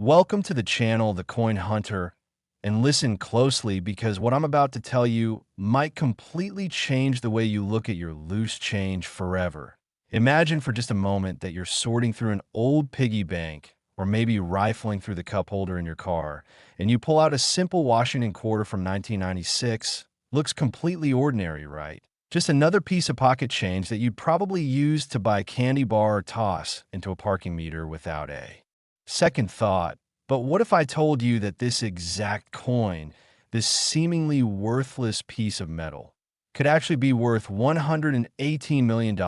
Welcome to the channel, The Coin Hunter, and listen closely because what I'm about to tell you might completely change the way you look at your loose change forever. Imagine for just a moment that you're sorting through an old piggy bank or maybe rifling through the cup holder in your car, and you pull out a simple Washington quarter from 1996. Looks completely ordinary, right? Just another piece of pocket change that you'd probably use to buy a candy bar or toss into a parking meter without a second thought. But what if I told you that this exact coin, this seemingly worthless piece of metal, could actually be worth $118 million?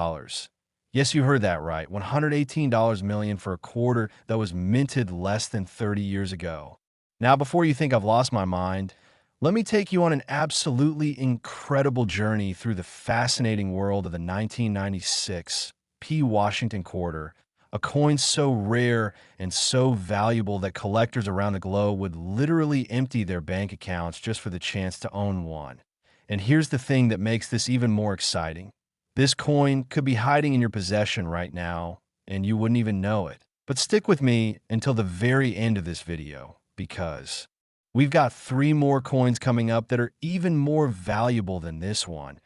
Yes, you heard that right. $118 million for a quarter that was minted less than 30 years ago. Now, before you think I've lost my mind, let me take you on an absolutely incredible journey through the fascinating world of the 1996 P. Washington quarter, a coin so rare and so valuable that collectors around the globe would literally empty their bank accounts just for the chance to own one. And here's the thing that makes this even more exciting. This coin could be hiding in your possession right now, and you wouldn't even know it. But stick with me until the very end of this video, because we've got 3 more coins coming up that are even more valuable than this one.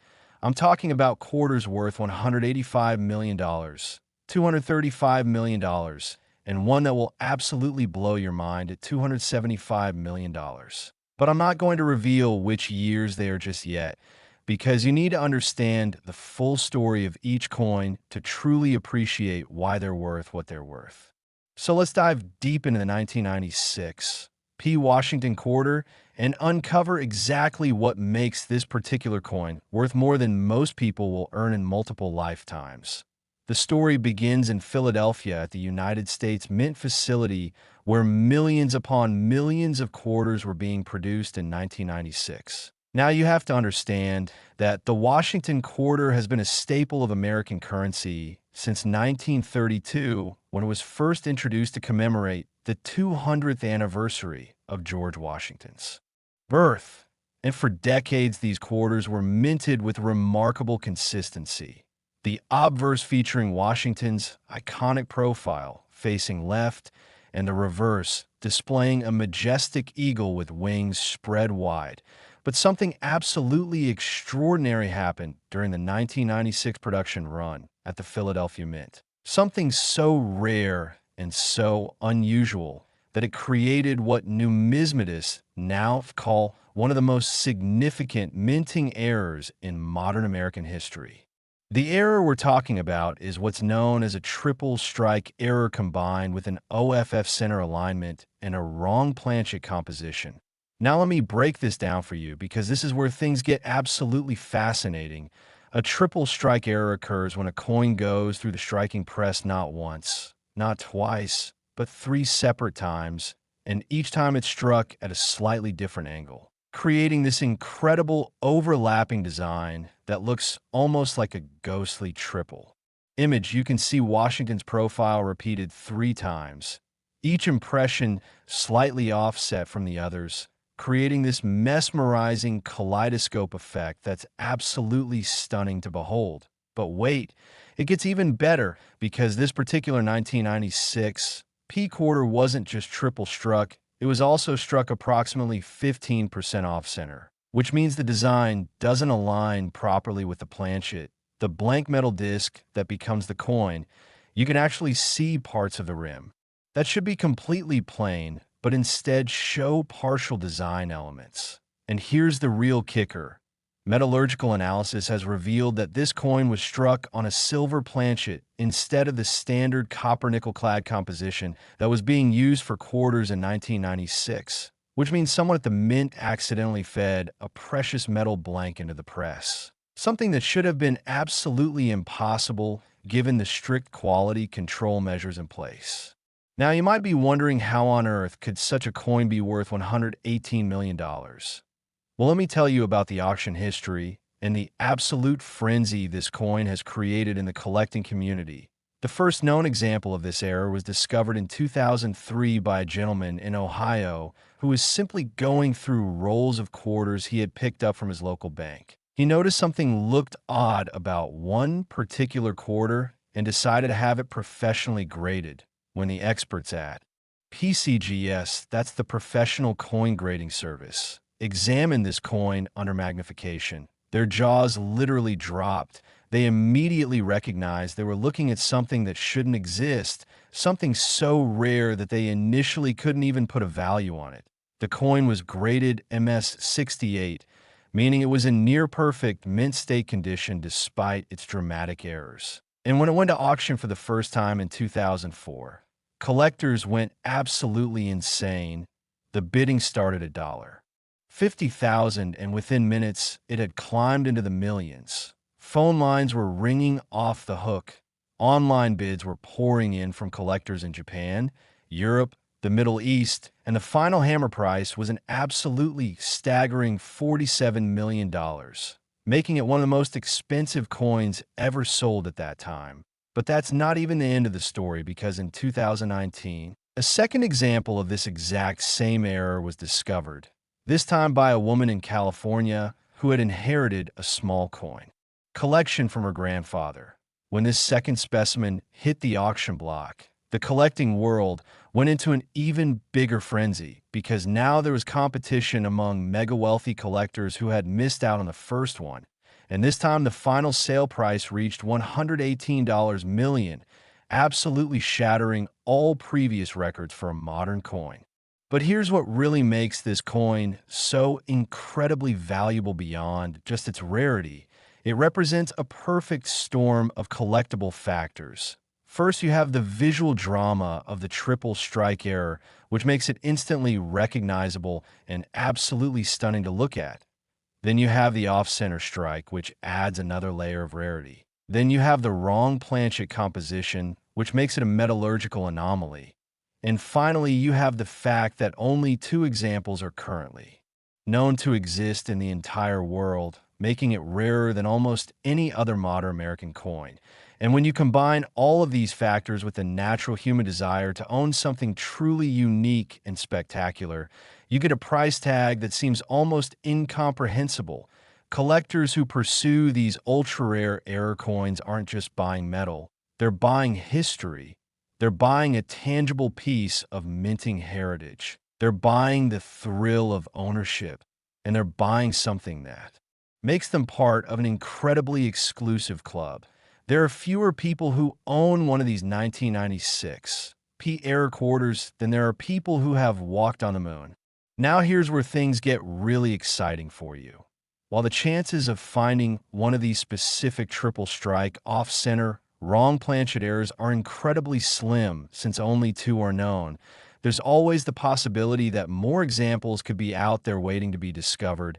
I'm talking about quarters worth $185 million. $235 million, and one that will absolutely blow your mind at $275 million. But I'm not going to reveal which years they are just yet, because you need to understand the full story of each coin to truly appreciate why they're worth what they're worth. So let's dive deep into the 1996 P. Washington quarter and uncover exactly what makes this particular coin worth more than most people will earn in multiple lifetimes. The story begins in Philadelphia at the United States Mint facility, where millions upon millions of quarters were being produced in 1996. Now you have to understand that the Washington quarter has been a staple of American currency since 1932, when it was first introduced to commemorate the 200th anniversary of George Washington's birth. And for decades, these quarters were minted with remarkable consistency. The obverse featuring Washington's iconic profile facing left, and the reverse displaying a majestic eagle with wings spread wide. But something absolutely extraordinary happened during the 1996 production run at the Philadelphia Mint. Something so rare and so unusual that it created what numismatists now call one of the most significant minting errors in modern American history. The error we're talking about is what's known as a triple strike error combined with an OFF center alignment and a wrong planchet composition. Now let me break this down for you because this is where things get absolutely fascinating. A triple strike error occurs when a coin goes through the striking press not once, not twice, but 3 separate times, and each time it's struck at a slightly different angle, creating this incredible overlapping design that looks almost like a ghostly triple. Image, you can see Washington's profile repeated 3 times, each impression slightly offset from the others, creating this mesmerizing kaleidoscope effect that's absolutely stunning to behold. But wait, it gets even better because this particular 1996 P quarter wasn't just triple struck, it was also struck approximately 15% off-center, which means the design doesn't align properly with the planchet, the blank metal disc that becomes the coin. You can actually see parts of the rim that should be completely plain, but instead show partial design elements. And here's the real kicker. Metallurgical analysis has revealed that this coin was struck on a silver planchet instead of the standard copper-nickel clad composition that was being used for quarters in 1996, which means someone at the Mint accidentally fed a precious metal blank into the press. Something that should have been absolutely impossible given the strict quality control measures in place. Now you might be wondering how on earth could such a coin be worth $118 million? Well, let me tell you about the auction history and the absolute frenzy this coin has created in the collecting community. The first known example of this error was discovered in 2003 by a gentleman in Ohio who was simply going through rolls of quarters he had picked up from his local bank. He noticed something looked odd about one particular quarter and decided to have it professionally graded when the experts PCGS, that's the Professional Coin Grading Service, examined this coin under magnification. Their jaws literally dropped. They immediately recognized they were looking at something that shouldn't exist, something so rare that they initially couldn't even put a value on it. The coin was graded MS-68, meaning it was in near-perfect mint state condition despite its dramatic errors. And when it went to auction for the first time in 2004, collectors went absolutely insane. The bidding started at $50,000, and within minutes, it had climbed into the millions. Phone lines were ringing off the hook. Online bids were pouring in from collectors in Japan, Europe, the Middle East, and the final hammer price was an absolutely staggering $47 million, making it one of the most expensive coins ever sold at that time. But that's not even the end of the story, because in 2019, a second example of this exact same error was discovered, this time by a woman in California who had inherited a small coin collection from her grandfather. When this second specimen hit the auction block, the collecting world went into an even bigger frenzy, because now there was competition among mega-wealthy collectors who had missed out on the first one. And this time the final sale price reached $118 million, absolutely shattering all previous records for a modern coin. But here's what really makes this coin so incredibly valuable beyond just its rarity. It represents a perfect storm of collectible factors. First, you have the visual drama of the triple strike error, which makes it instantly recognizable and absolutely stunning to look at. Then you have the off-center strike, which adds another layer of rarity. Then you have the wrong planchet composition, which makes it a metallurgical anomaly. And finally, you have the fact that only 2 examples are currently known to exist in the entire world, making it rarer than almost any other modern American coin. And when you combine all of these factors with the natural human desire to own something truly unique and spectacular, you get a price tag that seems almost incomprehensible. Collectors who pursue these ultra-rare error coins aren't just buying metal, they're buying history. They're buying a tangible piece of minting heritage. They're buying the thrill of ownership, and they're buying something that makes them part of an incredibly exclusive club. There are fewer people who own one of these 1996 P error quarters than there are people who have walked on the moon. Now here's where things get really exciting for you. While the chances of finding one of these specific triple strike, off-center, wrong planchet errors are incredibly slim, since only 2 are known, there's always the possibility that more examples could be out there waiting to be discovered.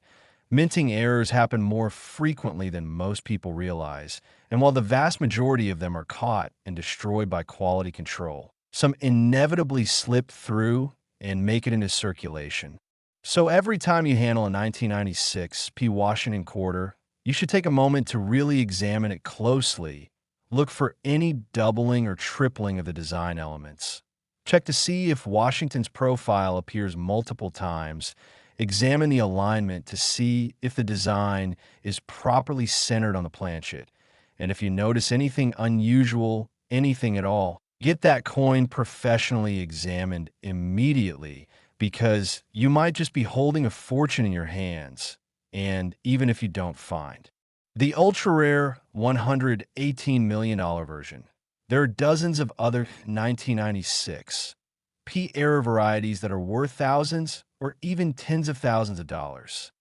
Minting errors happen more frequently than most people realize, and while the vast majority of them are caught and destroyed by quality control, some inevitably slip through and make it into circulation. So every time you handle a 1996 P. Washington quarter, you should take a moment to really examine it closely. Look for any doubling or tripling of the design elements. Check to see if Washington's profile appears multiple times. Examine the alignment to see if the design is properly centered on the planchet. And if you notice anything unusual, anything at all, get that coin professionally examined immediately, because you might just be holding a fortune in your hands, and even if you don't find the ultra-rare $118 million version, there are dozens of other 1996 P error varieties that are worth thousands or even tens of thousands of dollars.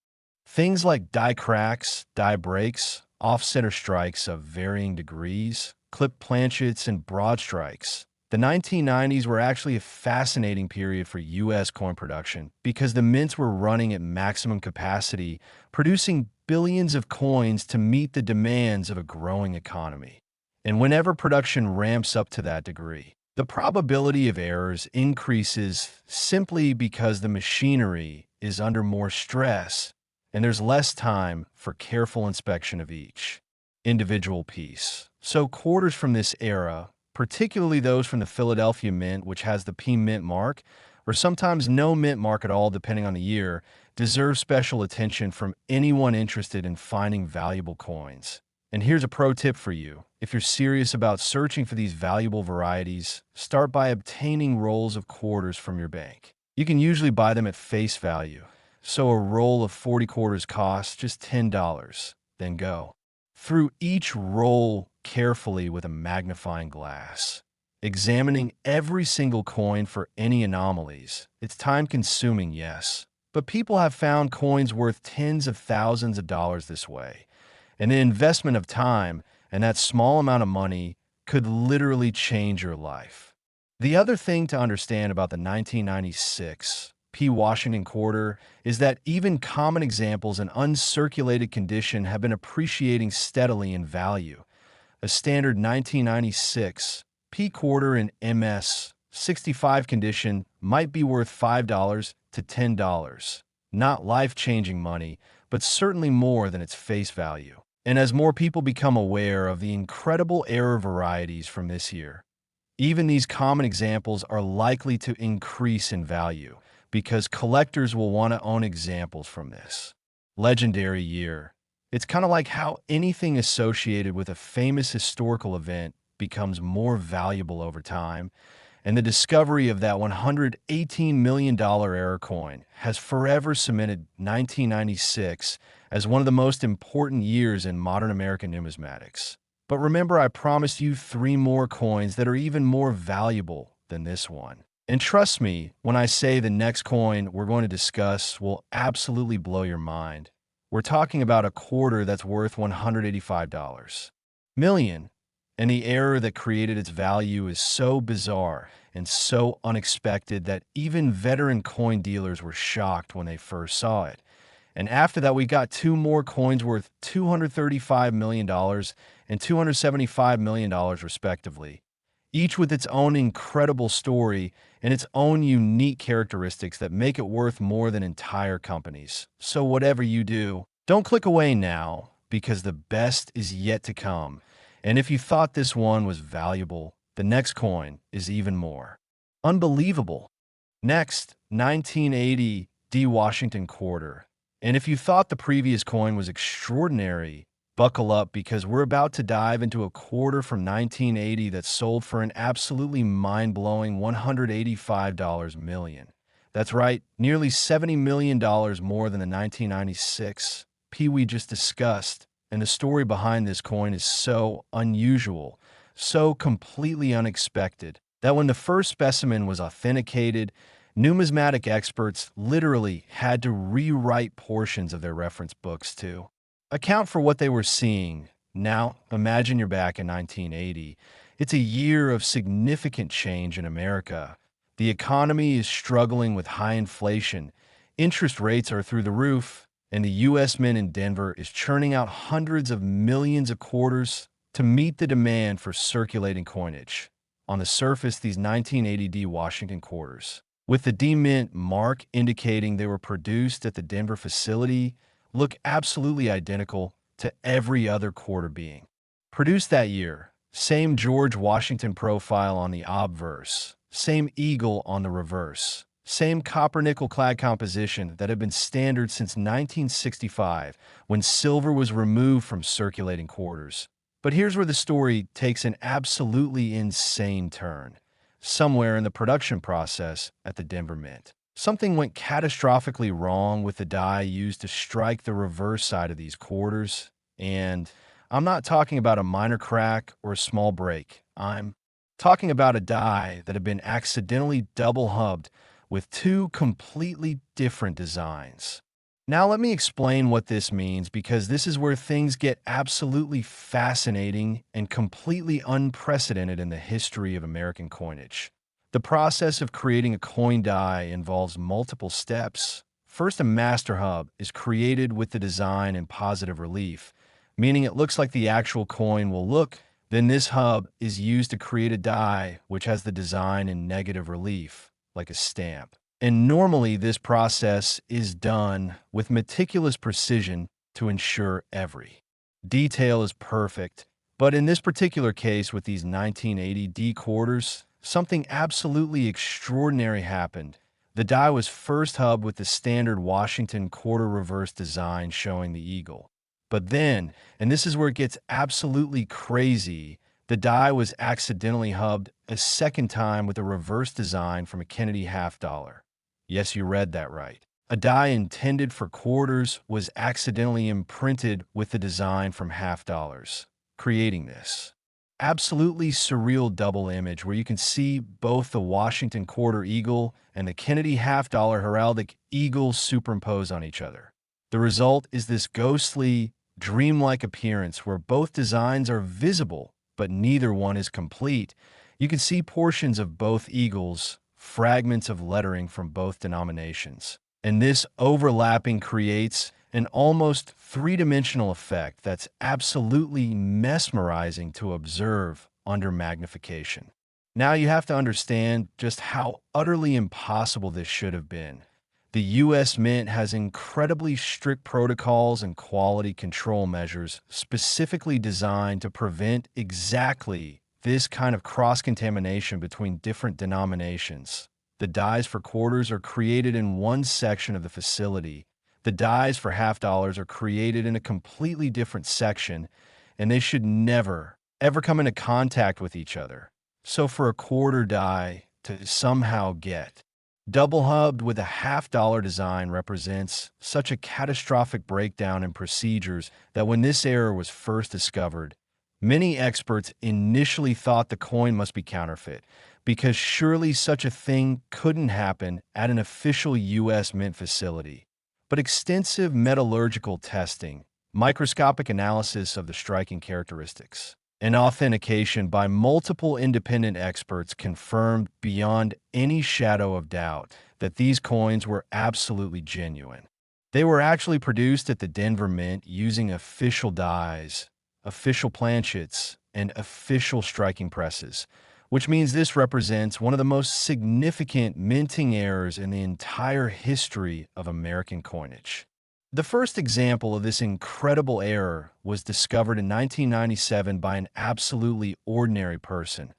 Things like die cracks, die breaks, off-center strikes of varying degrees, clipped planchets, and broad strikes. The 1990s were actually a fascinating period for U.S. coin production, because the mints were running at maximum capacity, producing billions of coins to meet the demands of a growing economy. And whenever production ramps up to that degree, the probability of errors increases simply because the machinery is under more stress and there's less time for careful inspection of each individual piece. So quarters from this era, particularly those from the Philadelphia Mint, which has the P Mint mark, or sometimes no mint mark at all depending on the year, deserve special attention from anyone interested in finding valuable coins. And here's a pro tip for you. If you're serious about searching for these valuable varieties, start by obtaining rolls of quarters from your bank. You can usually buy them at face value. So a roll of 40 quarters costs just $10. Then go through each roll carefully with a magnifying glass, examining every single coin for any anomalies. It's time-consuming, yes, but people have found coins worth tens of thousands of dollars this way. And the investment of time and that small amount of money could literally change your life. The other thing to understand about the 1996 P. Washington quarter is that even common examples in uncirculated condition have been appreciating steadily in value. A standard 1996 P quarter in MS 65 condition might be worth $5 to $10. Not life-changing money, but certainly more than its face value. And as more people become aware of the incredible error varieties from this year, even these common examples are likely to increase in value because collectors will want to own examples from this legendary year. It's kind of like how anything associated with a famous historical event becomes more valuable over time, and the discovery of that $118 million error coin has forever cemented 1996 as one of the most important years in modern American numismatics. But remember, I promised you 3 more coins that are even more valuable than this one. And trust me when I say the next coin we're going to discuss will absolutely blow your mind. We're talking about a quarter that's worth $185 million. And the error that created its value is so bizarre and so unexpected that even veteran coin dealers were shocked when they first saw it. And after that, we got 2 more coins worth $235 million and $275 million, respectively, each with its own incredible story and its own unique characteristics that make it worth more than entire companies. So whatever you do, don't click away now, because the best is yet to come. And if you thought this one was valuable, the next coin is even more. Unbelievable. Next, 1980 D. Washington quarter. And if you thought the previous coin was extraordinary, buckle up, because we're about to dive into a quarter from 1980 that sold for an absolutely mind-blowing $185 million. That's right, nearly $70 million more than the 1996 P we just discussed. And the story behind this coin is so unusual, so completely unexpected, that when the first specimen was authenticated, numismatic experts literally had to rewrite portions of their reference books to account for what they were seeing. Now, imagine you're back in 1980. It's a year of significant change in America. The economy is struggling with high inflation, interest rates are through the roof, and the U.S. Mint in Denver is churning out hundreds of millions of quarters to meet the demand for circulating coinage. On the surface, these 1980 D. Washington quarters, with the D Mint mark indicating they were produced at the Denver facility, look absolutely identical to every other quarter being produced that year. Same George Washington profile on the obverse, same eagle on the reverse, same copper-nickel clad composition that had been standard since 1965 when silver was removed from circulating quarters. But here's where the story takes an absolutely insane turn. Somewhere in the production process at the Denver Mint, something went catastrophically wrong with the die used to strike the reverse side of these quarters. And I'm not talking about a minor crack or a small break. I'm talking about a die that had been accidentally double-hubbed with 2 completely different designs. Now let me explain what this means, because this is where things get absolutely fascinating and completely unprecedented in the history of American coinage. The process of creating a coin die involves multiple steps. First, a master hub is created with the design in positive relief, meaning it looks like the actual coin will look. Then this hub is used to create a die which has the design in negative relief, like a stamp. And normally this process is done with meticulous precision to ensure every detail is perfect. But in this particular case with these 1980 D quarters, something absolutely extraordinary happened. The die was first hubbed with the standard Washington quarter reverse design showing the eagle. But then, and this is where it gets absolutely crazy, the die was accidentally hubbed a second time with a reverse design from a Kennedy half dollar. Yes, you read that right. A die intended for quarters was accidentally imprinted with the design from half dollars, creating this absolutely surreal double image where you can see both the Washington quarter eagle and the Kennedy half dollar heraldic eagle superimposed on each other. The result is this ghostly, dreamlike appearance where both designs are visible, but neither one is complete. You can see portions of both eagles, fragments of lettering from both denominations. And this overlapping creates an almost three-dimensional effect that's absolutely mesmerizing to observe under magnification. Now you have to understand just how utterly impossible this should have been. The U.S. Mint has incredibly strict protocols and quality control measures specifically designed to prevent exactly this kind of cross-contamination between different denominations. The dies for quarters are created in one section of the facility. The dies for half dollars are created in a completely different section, and they should never, ever come into contact with each other. So for a quarter die to somehow get double hubbed with a half dollar design represents such a catastrophic breakdown in procedures that when this error was first discovered, many experts initially thought the coin must be counterfeit, because surely such a thing couldn't happen at an official U.S. Mint facility. But extensive metallurgical testing, microscopic analysis of the striking characteristics, and authentication by multiple independent experts confirmed beyond any shadow of doubt that these coins were absolutely genuine. They were actually produced at the Denver Mint using official dies, official planchets, and official striking presses, which means this represents one of the most significant minting errors in the entire history of American coinage. The first example of this incredible error was discovered in 1997 by an absolutely ordinary person,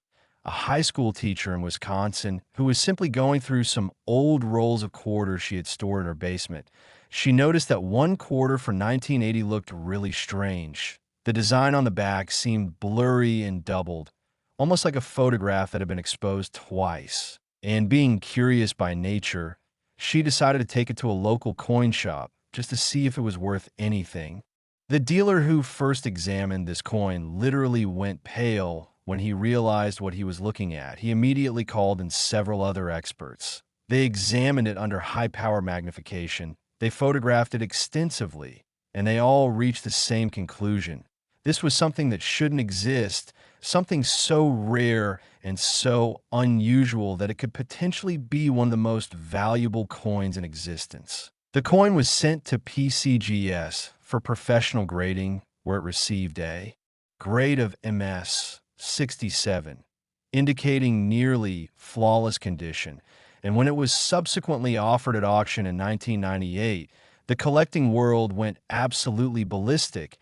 a high school teacher in Wisconsin who was simply going through some old rolls of quarters she had stored in her basement. She noticed that one quarter for 1980 looked really strange. The design on the back seemed blurry and doubled, almost like a photograph that had been exposed twice. And being curious by nature, she decided to take it to a local coin shop just to see if it was worth anything. The dealer who first examined this coin literally went pale when he realized what he was looking at. He immediately called in several other experts. They examined it under high-power magnification. They photographed it extensively, and they all reached the same conclusion. This was something that shouldn't exist, something so rare and so unusual that it could potentially be one of the most valuable coins in existence. The coin was sent to PCGS for professional grading, where it received a grade of MS 67, indicating nearly flawless condition. And when it was subsequently offered at auction in 1998, the collecting world went absolutely ballistic.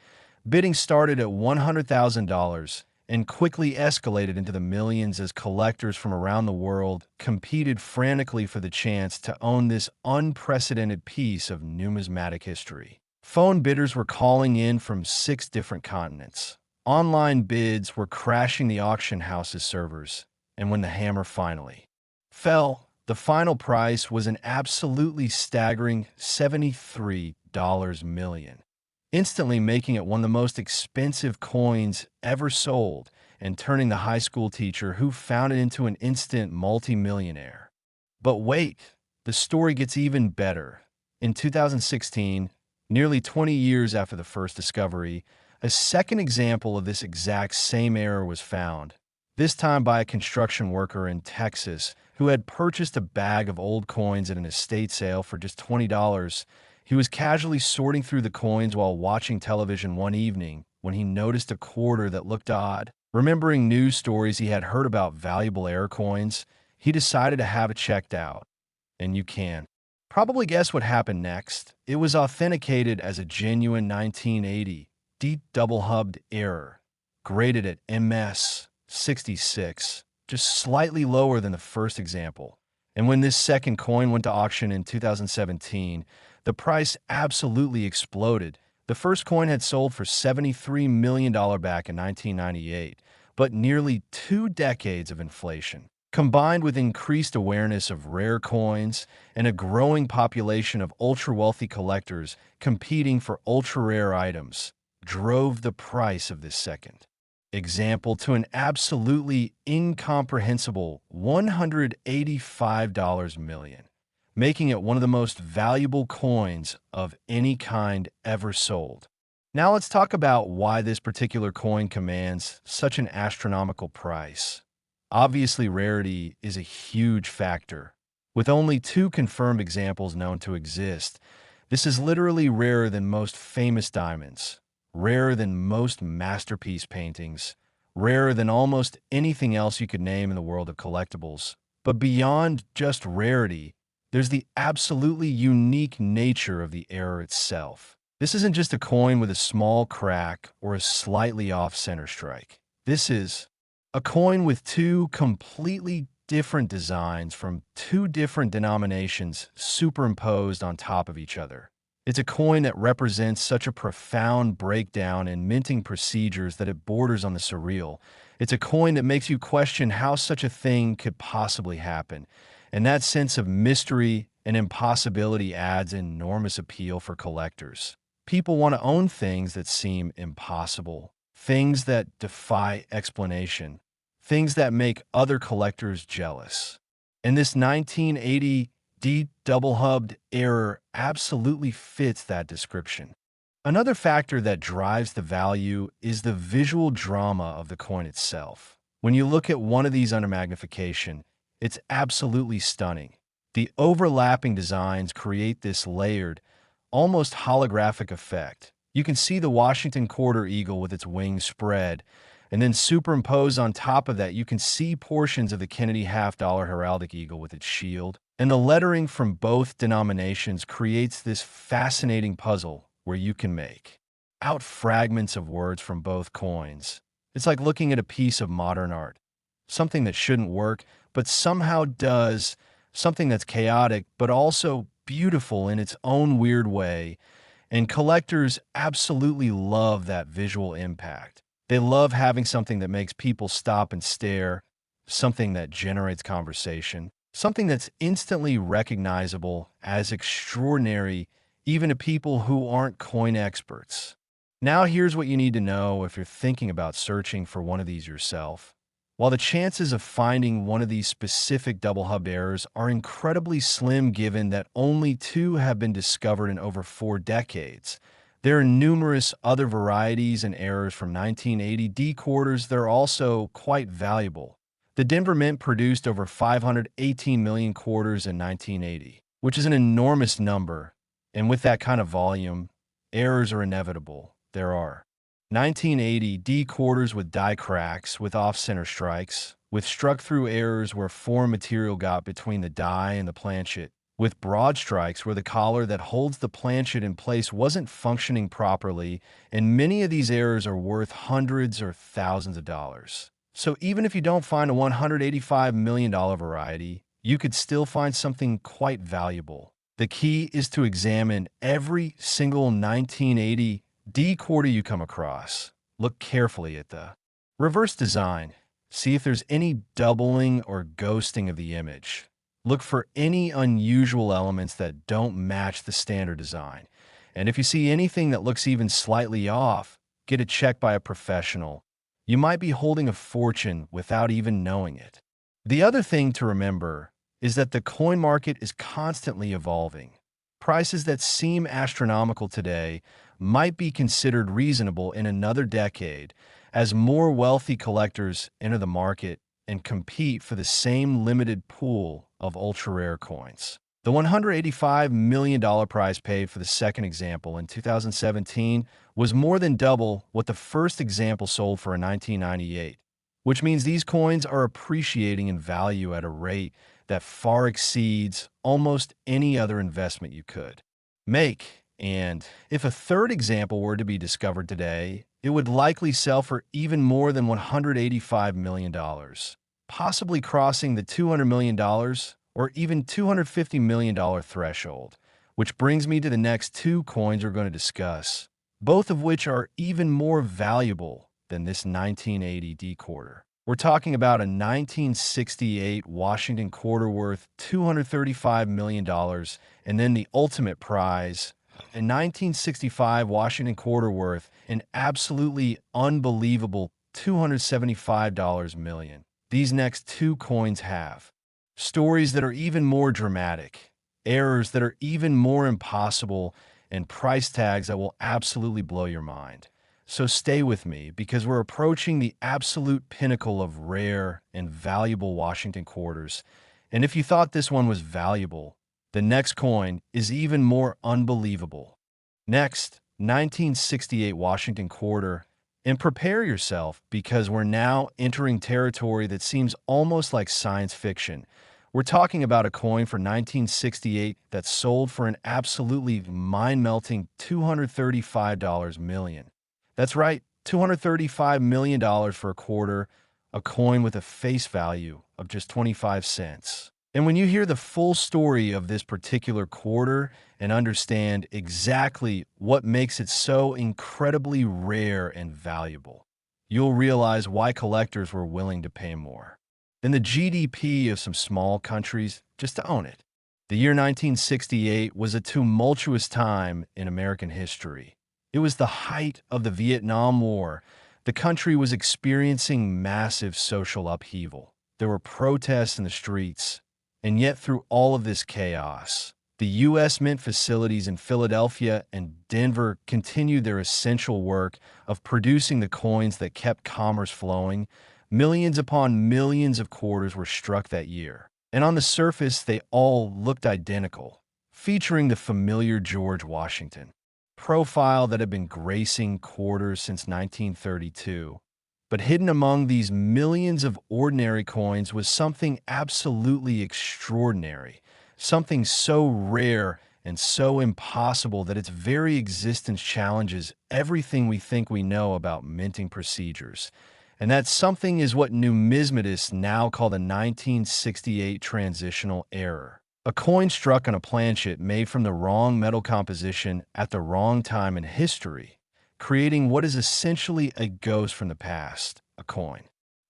Bidding started at $100,000 and quickly escalated into the millions as collectors from around the world competed frantically for the chance to own this unprecedented piece of numismatic history. Phone bidders were calling in from 6 different continents. Online bids were crashing the auction house's servers, and when the hammer finally fell, the final price was an absolutely staggering $73 million, instantly making it one of the most expensive coins ever sold and turning the high school teacher who found it into an instant multimillionaire. But wait, the story gets even better. In 2016, nearly 20 years after the first discovery, a second example of this exact same error was found, this time by a construction worker in Texas who had purchased a bag of old coins at an estate sale for just $20. He was casually sorting through the coins while watching television one evening when he noticed a quarter that looked odd. Remembering news stories he had heard about valuable error coins, he decided to have it checked out. And you can probably guess what happened next. It was authenticated as a genuine 1980 deep double-hubbed error, graded at MS 66, just slightly lower than the first example. And when this second coin went to auction in 2017, the price absolutely exploded, The first coin had sold for $73 million back in 1998, but nearly 2 decades of inflation, combined with increased awareness of rare coins and a growing population of ultra-wealthy collectors competing for ultra-rare items, drove the price of this second example to an absolutely incomprehensible $185 million, making it one of the most valuable coins of any kind ever sold. Now let's talk about why this particular coin commands such an astronomical price. Obviously, rarity is a huge factor. With only 2 confirmed examples known to exist, this is literally rarer than most famous diamonds, rarer than most masterpiece paintings, rarer than almost anything else you could name in the world of collectibles. But beyond just rarity, there's the absolutely unique nature of the error itself. This isn't just a coin with a small crack or a slightly off-center strike. This is a coin with 2 completely different designs from 2 different denominations superimposed on top of each other. It's a coin that represents such a profound breakdown in minting procedures that it borders on the surreal. It's a coin that makes you question how such a thing could possibly happen. And that sense of mystery and impossibility adds enormous appeal for collectors. People want to own things that seem impossible, things that defy explanation, things that make other collectors jealous. And this 1980 D double-hubbed error absolutely fits that description. Another factor that drives the value is the visual drama of the coin itself. When you look at one of these under magnification, it's absolutely stunning. The overlapping designs create this layered, almost holographic effect. You can see the Washington quarter eagle with its wings spread, and then superimposed on top of that, you can see portions of the Kennedy half-dollar heraldic eagle with its shield. And the lettering from both denominations creates this fascinating puzzle where you can make out fragments of words from both coins. It's like looking at a piece of modern art, something that shouldn't work, but somehow does, something that's chaotic, but also beautiful in its own weird way. And collectors absolutely love that visual impact. They love having something that makes people stop and stare, something that generates conversation, something that's instantly recognizable as extraordinary, even to people who aren't coin experts. Now here's what you need to know if you're thinking about searching for one of these yourself. While the chances of finding one of these specific double-hubbed errors are incredibly slim given that only 2 have been discovered in over 4 decades, there are numerous other varieties and errors from 1980 D quarters that are also quite valuable. The Denver Mint produced over 518 million quarters in 1980, which is an enormous number, and with that kind of volume, errors are inevitable. There are 1980 D quarters with die cracks, with off-center strikes, with struck-through errors where foreign material got between the die and the planchet, with broad strikes where the collar that holds the planchet in place wasn't functioning properly, and many of these errors are worth hundreds or thousands of dollars. So even if you don't find a $185 million variety, you could still find something quite valuable. The key is to examine every single 1980 D quarter you come across. Look carefully at the reverse design. See if there's any doubling or ghosting of the image. Look for any unusual elements that don't match the standard design. And if you see anything that looks even slightly off, get it checked by a professional. You might be holding a fortune without even knowing it. The other thing to remember is that the coin market is constantly evolving. Prices that seem astronomical today might be considered reasonable in another decade as more wealthy collectors enter the market and compete for the same limited pool of ultra-rare coins. The $185 million prize paid for the second example in 2017 was more than double what the first example sold for in 1998, which means these coins are appreciating in value at a rate that far exceeds almost any other investment you could make. And if a third example were to be discovered today, it would likely sell for even more than $185 million, possibly crossing the $200 million or even $250 million threshold, which brings me to the next 2 coins we're going to discuss. both of which are even more valuable than this 1980 D quarter. We're talking about a 1968 Washington quarter worth $235 million, and then the ultimate prize, a 1965 Washington quarter worth an absolutely unbelievable $275 million. These next two coins have stories that are even more dramatic, errors that are even more impossible, and price tags that will absolutely blow your mind. So stay with me because we're approaching the absolute pinnacle of rare and valuable Washington quarters. And if you thought this one was valuable, the next coin is even more unbelievable. Next, 1968 Washington quarter. And prepare yourself because we're now entering territory that seems almost like science fiction. We're talking about a coin for 1968 that sold for an absolutely mind-melting $235 million. That's right, $235 million for a quarter, a coin with a face value of just 25 cents. And when you hear the full story of this particular quarter and understand exactly what makes it so incredibly rare and valuable, you'll realize why collectors were willing to pay more than the GDP of some small countries just to own it. The year 1968 was a tumultuous time in American history. It was the height of the Vietnam War. The country was experiencing massive social upheaval. There were protests in the streets. And yet, through all of this chaos, the U.S. Mint facilities in Philadelphia and Denver continued their essential work of producing the coins that kept commerce flowing. Millions upon millions of quarters were struck that year. And on the surface, they all looked identical, featuring the familiar George Washington profile that had been gracing quarters since 1932. But hidden among these millions of ordinary coins was something absolutely extraordinary, something so rare and so impossible that its very existence challenges everything we think we know about minting procedures. And that something is what numismatists now call the 1968 transitional error. A coin struck on a planchet made from the wrong metal composition at the wrong time in history, creating what is essentially a ghost from the past, a coin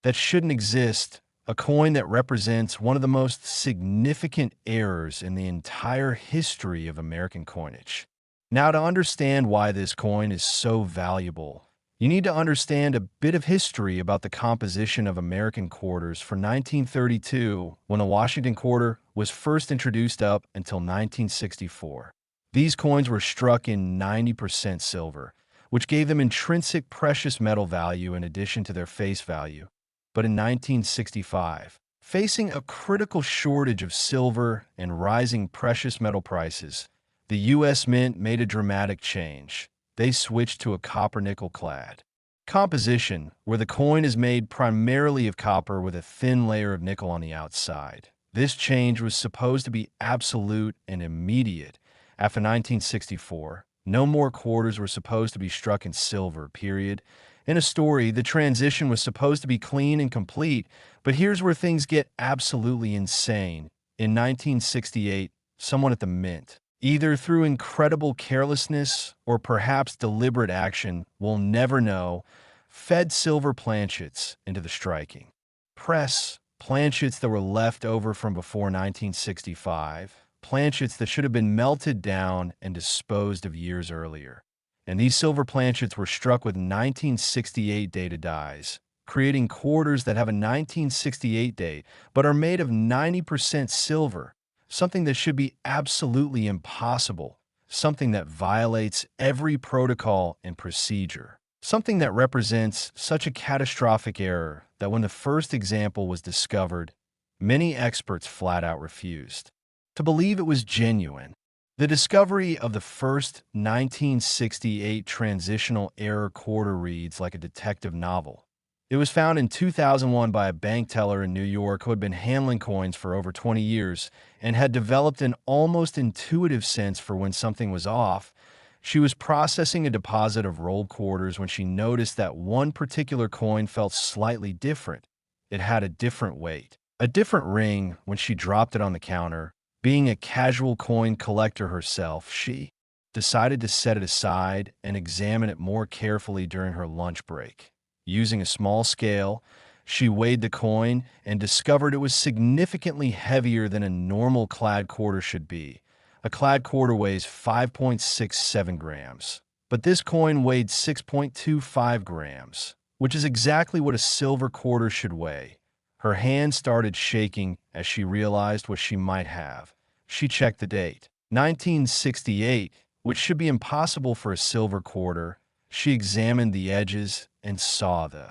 that shouldn't exist, a coin that represents one of the most significant errors in the entire history of American coinage. Now, to understand why this coin is so valuable, you need to understand a bit of history about the composition of American quarters from 1932, when the Washington quarter was first introduced, up until 1964. These coins were struck in 90% silver, which gave them intrinsic precious metal value in addition to their face value. But in 1965, facing a critical shortage of silver and rising precious metal prices, the U.S. Mint made a dramatic change. They switched to a copper-nickel clad composition, where the coin is made primarily of copper with a thin layer of nickel on the outside. This change was supposed to be absolute and immediate. After 1964, no more quarters were supposed to be struck in silver, period. In a story, the transition was supposed to be clean and complete, but here's where things get absolutely insane. In 1968, someone at the Mint, either through incredible carelessness or perhaps deliberate action, we'll never know, fed silver planchets into the striking press, planchets that were left over from before 1965, planchets that should have been melted down and disposed of years earlier. And these silver planchets were struck with 1968 dated dies, creating quarters that have a 1968 date but are made of 90% silver, something that should be absolutely impossible, something that violates every protocol and procedure, something that represents such a catastrophic error that when the first example was discovered, many experts flat out refused to believe it was genuine. The discovery of the first 1968 transitional error quarter reads like a detective novel. It was found in 2001 by a bank teller in New York who had been handling coins for over 20 years and had developed an almost intuitive sense for when something was off. She was processing a deposit of rolled quarters when she noticed that one particular coin felt slightly different. It had a different weight, a different ring when she dropped it on the counter. Being a casual coin collector herself, she decided to set it aside and examine it more carefully during her lunch break. Using a small scale, she weighed the coin and discovered it was significantly heavier than a normal clad quarter should be. A clad quarter weighs 5.67 grams, but this coin weighed 6.25 grams, which is exactly what a silver quarter should weigh. Her hand started shaking as she realized what she might have. She checked the date. 1968, which should be impossible for a silver quarter. She examined the edges and saw the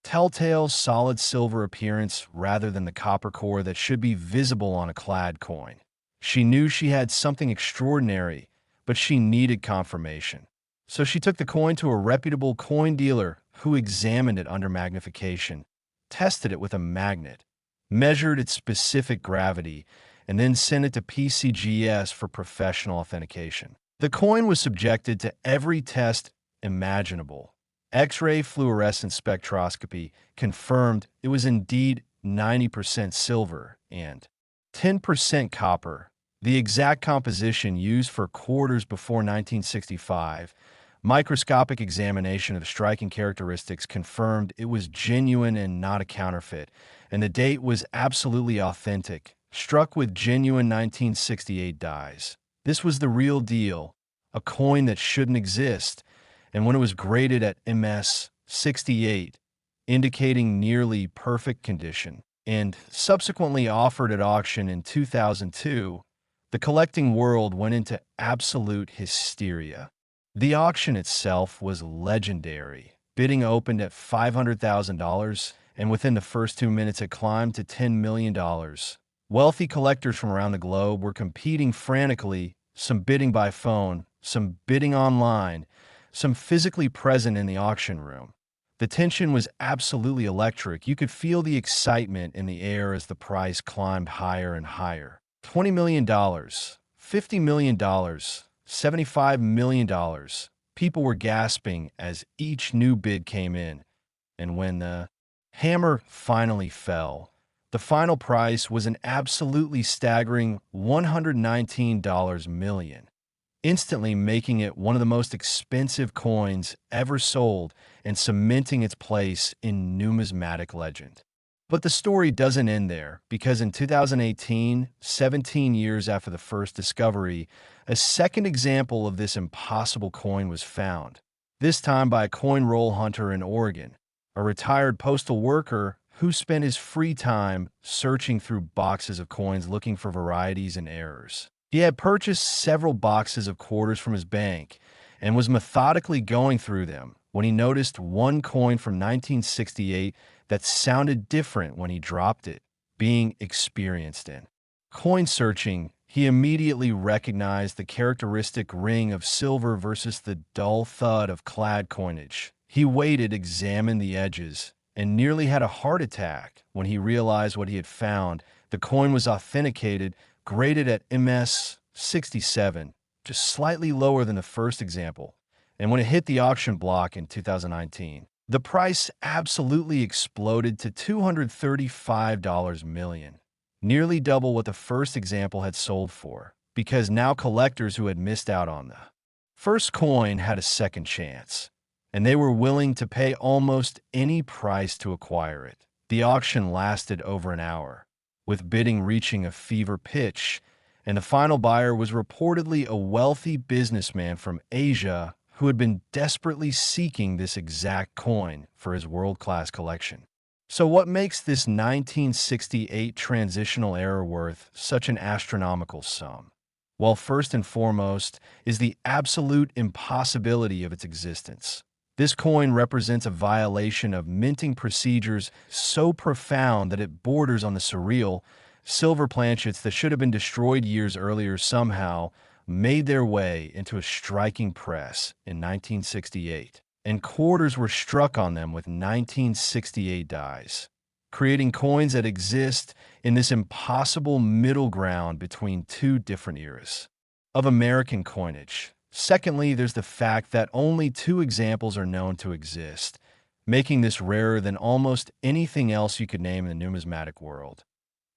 telltale solid silver appearance rather than the copper core that should be visible on a clad coin. She knew she had something extraordinary, but she needed confirmation. So she took the coin to a reputable coin dealer who examined it under magnification, tested it with a magnet, measured its specific gravity, and then sent it to PCGS for professional authentication. The coin was subjected to every test imaginable. X-ray fluorescence spectroscopy confirmed it was indeed 90% silver and 10% copper, the exact composition used for quarters before 1965. Microscopic examination of striking characteristics confirmed it was genuine and not a counterfeit, and the date was absolutely authentic, struck with genuine 1968 dies. This was the real deal, a coin that shouldn't exist, and when it was graded at MS 68, indicating nearly perfect condition, and subsequently offered at auction in 2002, the collecting world went into absolute hysteria. The auction itself was legendary. Bidding opened at $500,000, and within the first 2 minutes it climbed to $10 million. Wealthy collectors from around the globe were competing frantically, some bidding by phone, some bidding online, some physically present in the auction room. The tension was absolutely electric. You could feel the excitement in the air as the price climbed higher and higher. $20 million, $50 million, $75 million. People were gasping as each new bid came in. And when the hammer finally fell, the final price was an absolutely staggering $119 million, instantly making it one of the most expensive coins ever sold and cementing its place in numismatic legend. But the story doesn't end there, because in 2018, 17 years after the first discovery, a second example of this impossible coin was found, this time by a coin roll hunter in Oregon, a retired postal worker who spent his free time searching through boxes of coins looking for varieties and errors. He had purchased several boxes of quarters from his bank and was methodically going through them when he noticed one coin from 1968 that sounded different when he dropped it. Being experienced in coin searching, he immediately recognized the characteristic ring of silver versus the dull thud of clad coinage. He waited, examined the edges, and nearly had a heart attack when he realized what he had found. The coin was authenticated, graded at MS 67, just slightly lower than the first example. And when it hit the auction block in 2019, the price absolutely exploded to $235 million, nearly double what the first example had sold for, because now collectors who had missed out on the first coin had a second chance, and they were willing to pay almost any price to acquire it. The auction lasted over an hour, with bidding reaching a fever pitch, and the final buyer was reportedly a wealthy businessman from Asia who had been desperately seeking this exact coin for his world-class collection. So what makes this 1968 transitional error worth such an astronomical sum? Well, first and foremost is the absolute impossibility of its existence. This coin represents a violation of minting procedures so profound that it borders on the surreal. Silver planchets that should have been destroyed years earlier somehow made their way into a striking press in 1968, and quarters were struck on them with 1968 dies, creating coins that exist in this impossible middle ground between two different eras of American coinage. Secondly, there's the fact that only 2 examples are known to exist, making this rarer than almost anything else you could name in the numismatic world.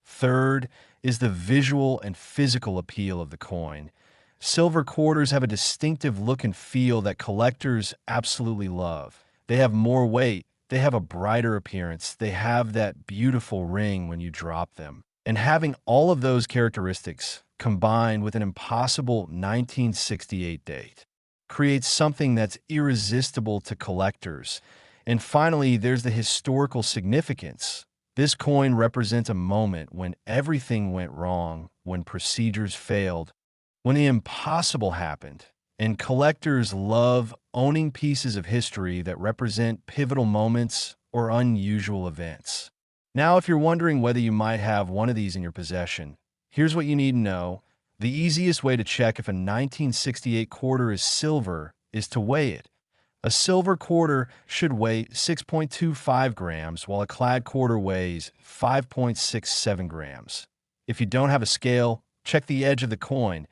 Third is the visual and physical appeal of the coin. Silver quarters have a distinctive look and feel that collectors absolutely love. They have more weight, they have a brighter appearance, they have that beautiful ring when you drop them. And having all of those characteristics combined with an impossible 1968 date creates something that's irresistible to collectors. And finally, there's the historical significance. This coin represents a moment when everything went wrong, when procedures failed, when the impossible happened. And collectors love owning pieces of history that represent pivotal moments or unusual events. Now, if you're wondering whether you might have one of these in your possession, here's what you need to know. The easiest way to check if a 1968 quarter is silver is to weigh it. A silver quarter should weigh 6.25 grams, while a clad quarter weighs 5.67 grams. If you don't have a scale, check the edge of the coin.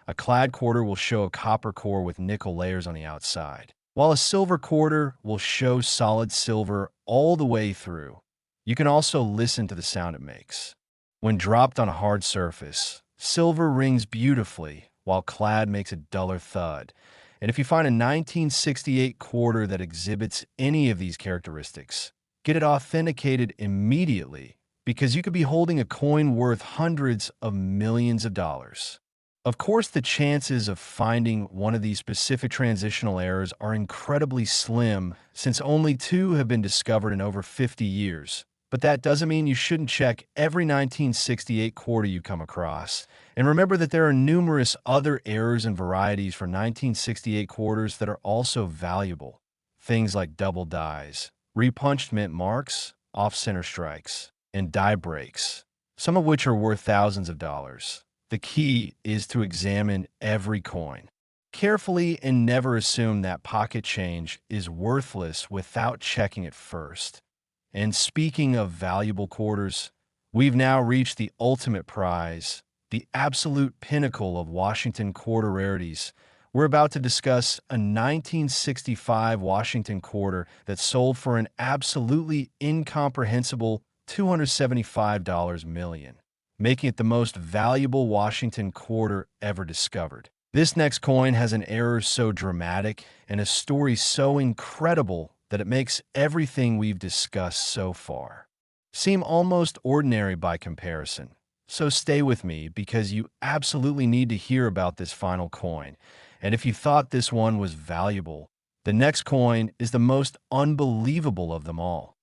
A clad quarter will show a copper core with nickel layers on the outside, while a silver quarter will show solid silver all the way through. You can also listen to the sound it makes. When dropped on a hard surface, silver rings beautifully, while clad makes a duller thud. And if you find a 1968 quarter that exhibits any of these characteristics, get it authenticated immediately, because you could be holding a coin worth hundreds of millions of dollars. Of course, the chances of finding one of these specific transitional errors are incredibly slim, since only 2 have been discovered in over 50 years. But that doesn't mean you shouldn't check every 1968 quarter you come across. And remember that there are numerous other errors and varieties for 1968 quarters that are also valuable. Things like double dies, repunched mint marks, off-center strikes, and die breaks, some of which are worth thousands of dollars. The key is to examine every coin carefully and never assume that pocket change is worthless without checking it first. And speaking of valuable quarters, we've now reached the ultimate prize, the absolute pinnacle of Washington quarter rarities. We're about to discuss a 1965 Washington quarter that sold for an absolutely incomprehensible $275 million, making it the most valuable Washington quarter ever discovered. This next coin has an error so dramatic and a story so incredible that it makes everything we've discussed so far seem almost ordinary by comparison. So stay with me, because you absolutely need to hear about this final coin. And if you thought this one was valuable, the next coin is the most unbelievable of them all.